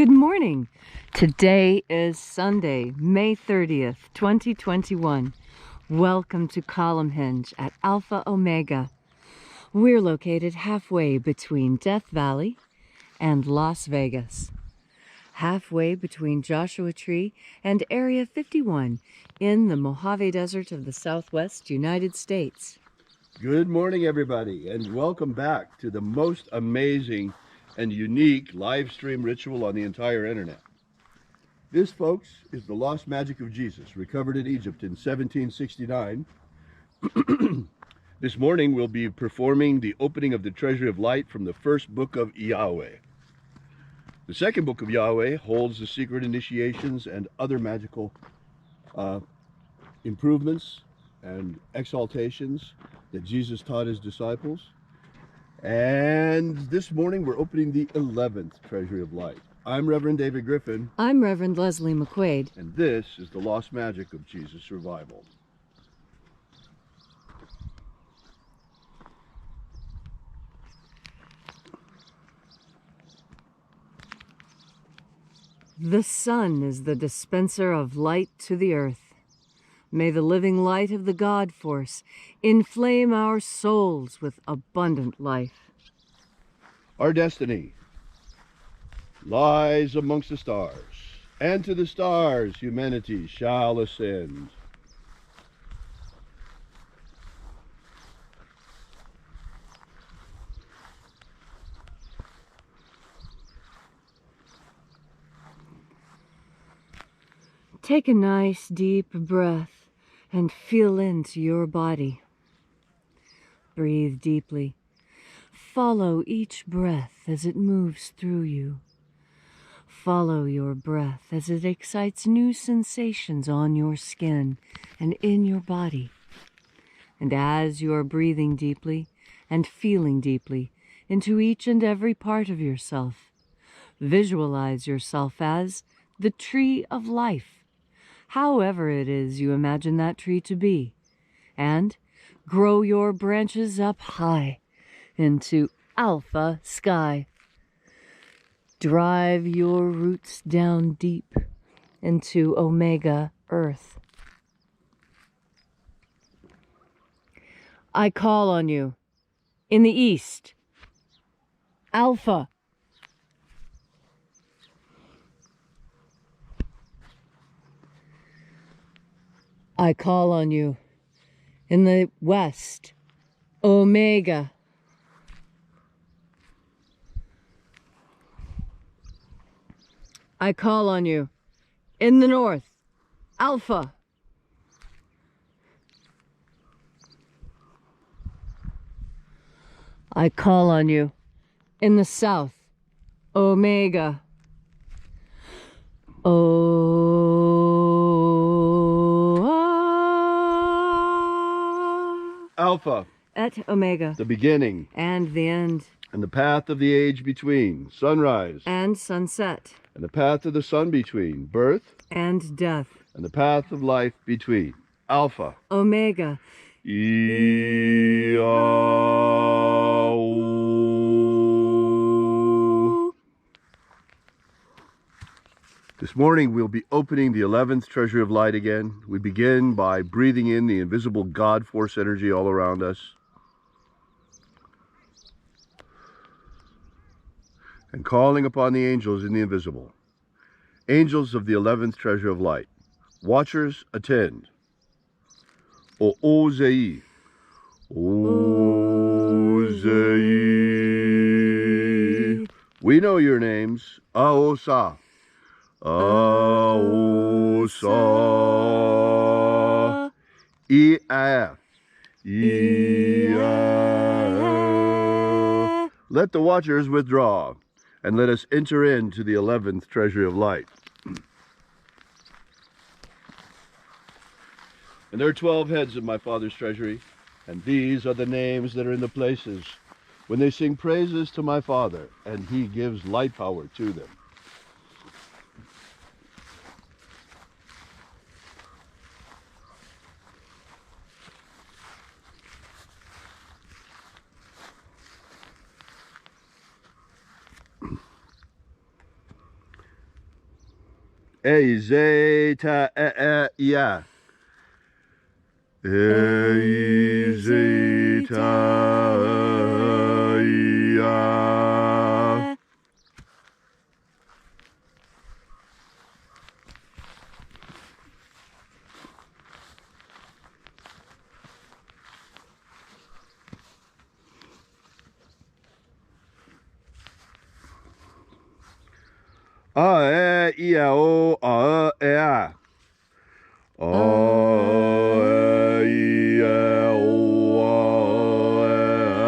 Good morning. Today is Sunday, May 30th, 2021. Welcome to Column Hinge at Alpha Omega. We're located halfway between Death Valley and Las Vegas. Halfway between Joshua Tree and Area 51 in the Mojave Desert of the Southwest United States. Good morning, everybody, and welcome back to the most amazing and unique live stream ritual on the entire internet. This, folks, is the lost magic of Jesus, recovered in Egypt in 1769. This morning we'll be performing the opening of the Treasury of Light from the first book of Yahweh. The second book of Yahweh holds the secret initiations and other magical improvements and exaltations that Jesus taught his disciples. And this morning we're opening the 11th Treasury of Light. I'm Reverend David Griffin. I'm Reverend Leslie McQuaid. And this is the lost magic of Jesus' revival. The sun is the dispenser of light to the earth. May the living light of the God Force inflame our souls with abundant life. Our destiny lies amongst the stars, and to the stars humanity shall ascend. Take a nice deep breath and feel into your body. Breathe deeply. Follow each breath as it moves through you. Follow your breath as it excites new sensations on your skin and in your body. And as you are breathing deeply and feeling deeply into each and every part of yourself, visualize yourself as the tree of life, however it is you imagine that tree to be, and grow your branches up high into alpha sky. Drive your roots down deep into omega earth. I call on you in the east, alpha. I call on you in the west, omega. I call on you in the north, alpha. I call on you in the south, omega. Alpha, et omega, the beginning and the end, and the path of the age between, sunrise and sunset, and the path of the sun between, birth and death, and the path of life between, Alpha, omega. This morning we'll be opening the 11th Treasury of Light again. We begin by breathing in the invisible God Force energy all around us, and calling upon the angels in the invisible. Angels of the 11th Treasury of Light, watchers attend. O-O-Zei, O-Zei. We know your names. Aosa, Aosa, E-A, E-A. Let the watchers withdraw, and let us enter into the 11th Treasury of Light. And there are 12 heads of my Father's treasury, and these are the names that are in the places when they sing praises to my Father, and he gives light power to them. E zeta e ya. E zeta ya. A e I o a e a. A e I o a e a.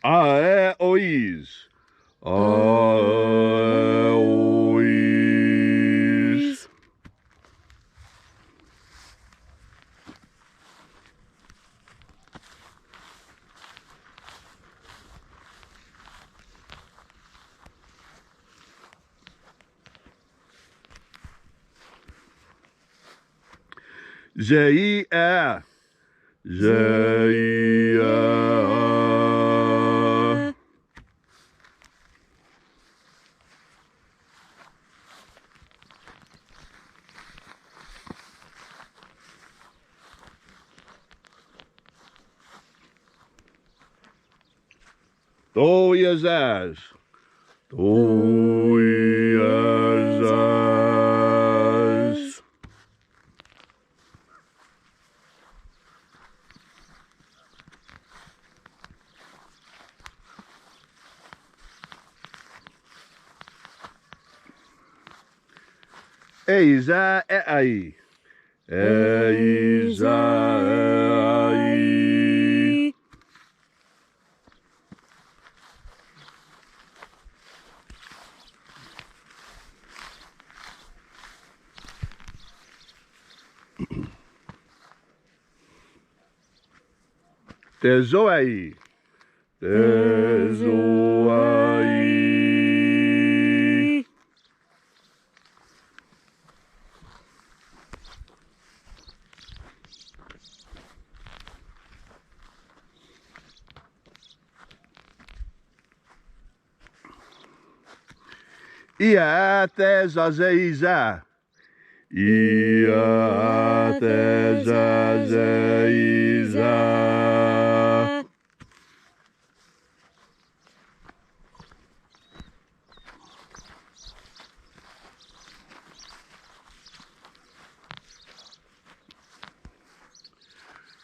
A e o is. A e o is. Zei a. Zei a. Do yazaz. Do yazaz. Eiza e ai. Eiza e ai. Tezoai. Tezoai. Ia tezazeiza. Ia tezazeiza.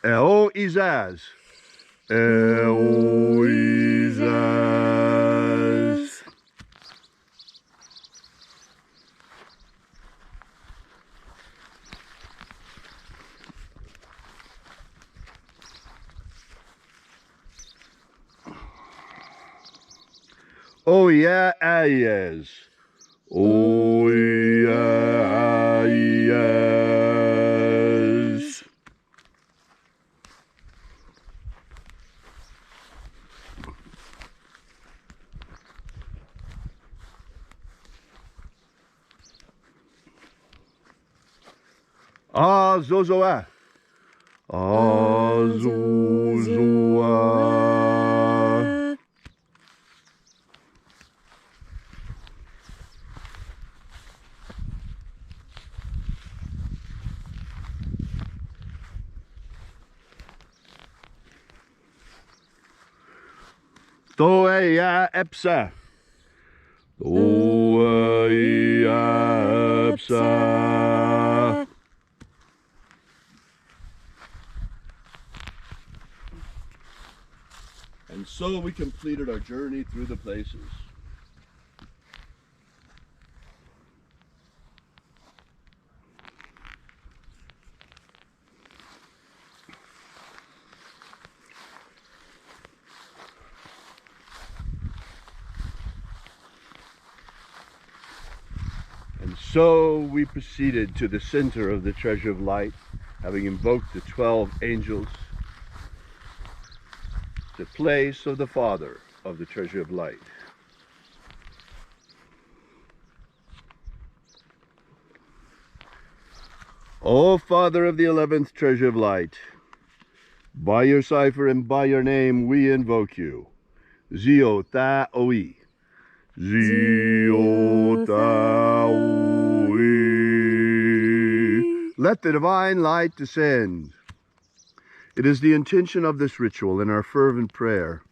Eo izaz. Eo izaz. O yeah, ayes. O yeah, ayes. Ah, zozoa. Ah, zozoa. Toeia epsa. Toeia epsa. And so we completed our journey through the places. And so we proceeded to the center of the treasure of light, having invoked the 12 angels, the place of the Father of the treasure of light. O Father of the 11th treasure of light, by your cipher and by your name we invoke you. Zio Ta Oi. Zio Ta Oi. Let the divine light descend. It is the intention of this ritual and our fervent prayer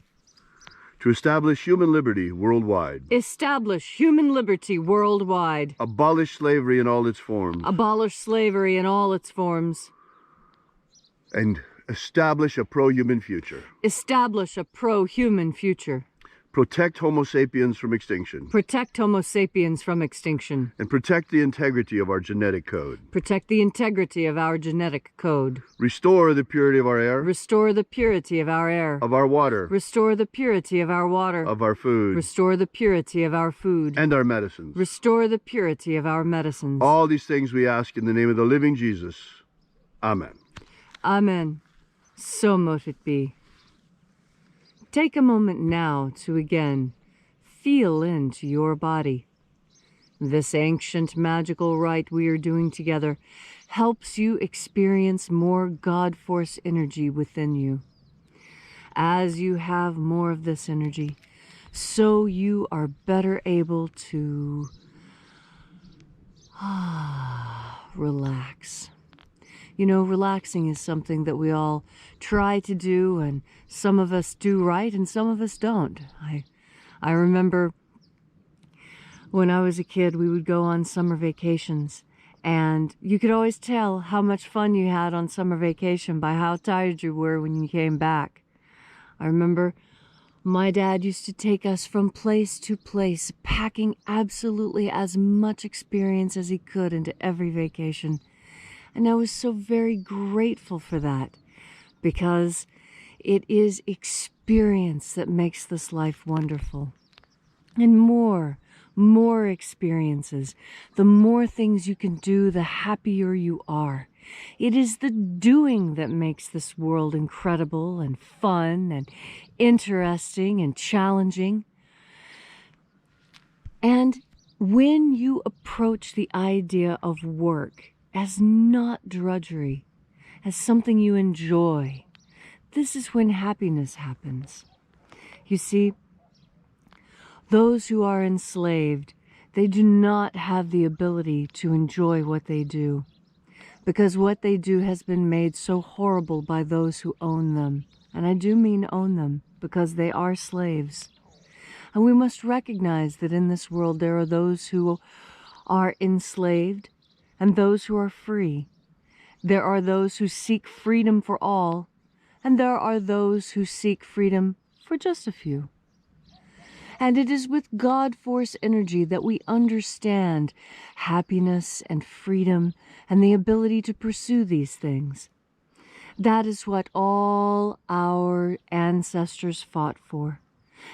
to establish human liberty worldwide. Establish human liberty worldwide. Abolish slavery in all its forms. Abolish slavery in all its forms. And establish a pro-human future. Establish a pro-human future. Protect Homo sapiens from extinction. Protect Homo sapiens from extinction. And protect the integrity of our genetic code. Protect the integrity of our genetic code. Restore the purity of our air. Restore the purity of our air. Of our water. Restore the purity of our water. Of our food. Restore the purity of our food. And our medicines. Restore the purity of our medicines. All these things we ask in the name of the living Jesus. Amen. Amen. So mote it be. Take a moment now to again feel into your body. This ancient magical rite we are doing together helps you experience more God Force energy within you. As you have more of this energy, so you are better able to relax. You know, relaxing is something that we all try to do, and some of us do right and some of us don't. I remember when I was a kid, we would go on summer vacations, and you could always tell how much fun you had on summer vacation by how tired you were when you came back. I remember my dad used to take us from place to place, packing absolutely as much experience as he could into every vacation. And I was so very grateful for that, because it is experience that makes this life wonderful. And more experiences, the more things you can do, the happier you are. It is the doing that makes this world incredible and fun and interesting and challenging. And when you approach the idea of work as not drudgery, as something you enjoy, this is when happiness happens. You see, those who are enslaved, they do not have the ability to enjoy what they do, because what they do has been made so horrible by those who own them. And I do mean own them, because they are slaves. And we must recognize that in this world there are those who are enslaved and those who are free. There are those who seek freedom for all, and there are those who seek freedom for just a few. And it is with God Force energy that we understand happiness and freedom and the ability to pursue these things. That is what all our ancestors fought for,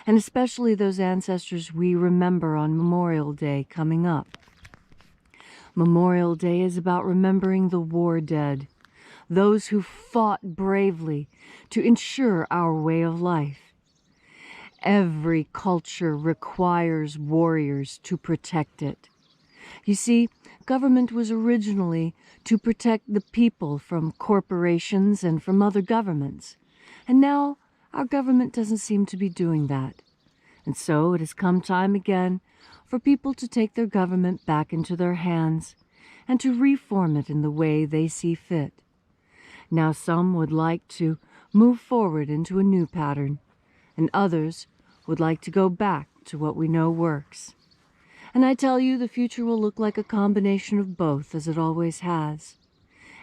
and especially those ancestors we remember on Memorial Day coming up. Memorial Day is about remembering the war dead, those who fought bravely to ensure our way of life. Every culture requires warriors to protect it. You see, government was originally to protect the people from corporations and from other governments. And now our government doesn't seem to be doing that. And so it has come time again for people to take their government back into their hands and to reform it in the way they see fit. Now some would like to move forward into a new pattern, and others would like to go back to what we know works. And I tell you, the future will look like a combination of both, as it always has.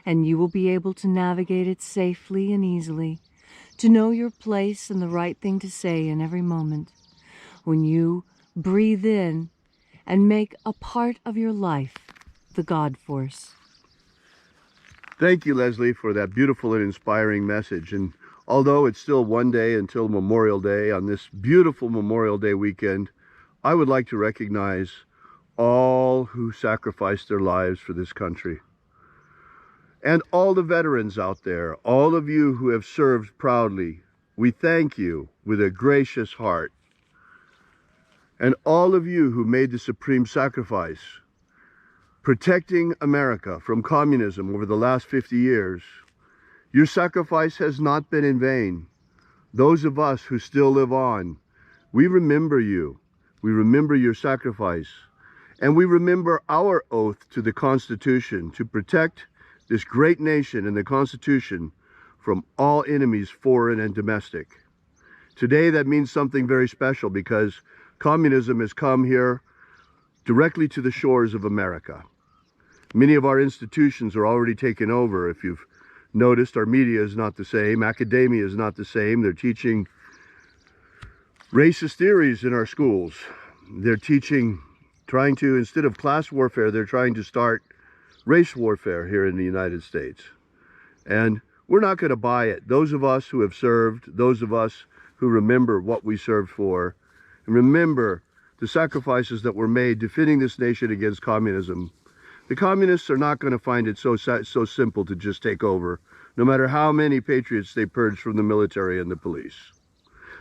And you will be able to navigate it safely and easily, to know your place and the right thing to say in every moment, when you breathe in and make a part of your life the God Force. Thank you, Leslie, for that beautiful and inspiring message. And although it's still one day until Memorial Day, on this beautiful Memorial Day weekend, I would like to recognize all who sacrificed their lives for this country. And all the veterans out there, all of you who have served proudly, we thank you with a gracious heart. And all of you who made the supreme sacrifice, protecting America from communism over the last 50 years. Your sacrifice has not been in vain. Those of us who still live on, we remember you. We remember your sacrifice. And we remember our oath to the Constitution to protect this great nation and the Constitution from all enemies, foreign and domestic. Today that means something very special because communism has come here directly to the shores of America. Many of our institutions are already taken over. If you've noticed, our media is not the same. Academia is not the same. They're teaching racist theories in our schools. They're trying to, instead of class warfare, they're trying to start race warfare here in the United States. And we're not going to buy it. Those of us who have served, those of us who remember what we served for, and remember the sacrifices that were made defending this nation against communism. The communists are not going to find it so simple to just take over, no matter how many patriots they purge from the military and the police.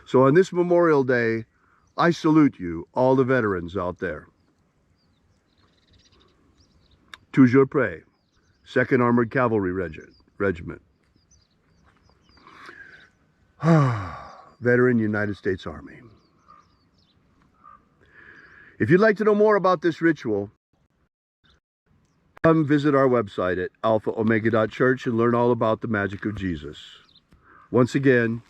So on this Memorial Day, I salute you, all the veterans out there. Toujours prêt, 2nd Armored Cavalry Regiment. Veteran United States Army. If you'd like to know more about this ritual, come visit our website at alphaomega.church and learn all about the magic of Jesus. Once again,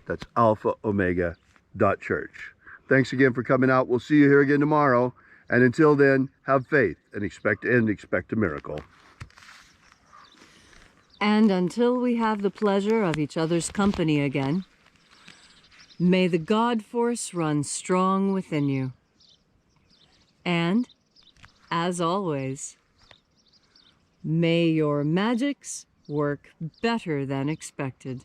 that's alphaomega.church. Thanks again for coming out. We'll see you here again tomorrow. And until then, have faith and expect a miracle. And until we have the pleasure of each other's company again, may the God force run strong within you. And, as always, may your magics work better than expected.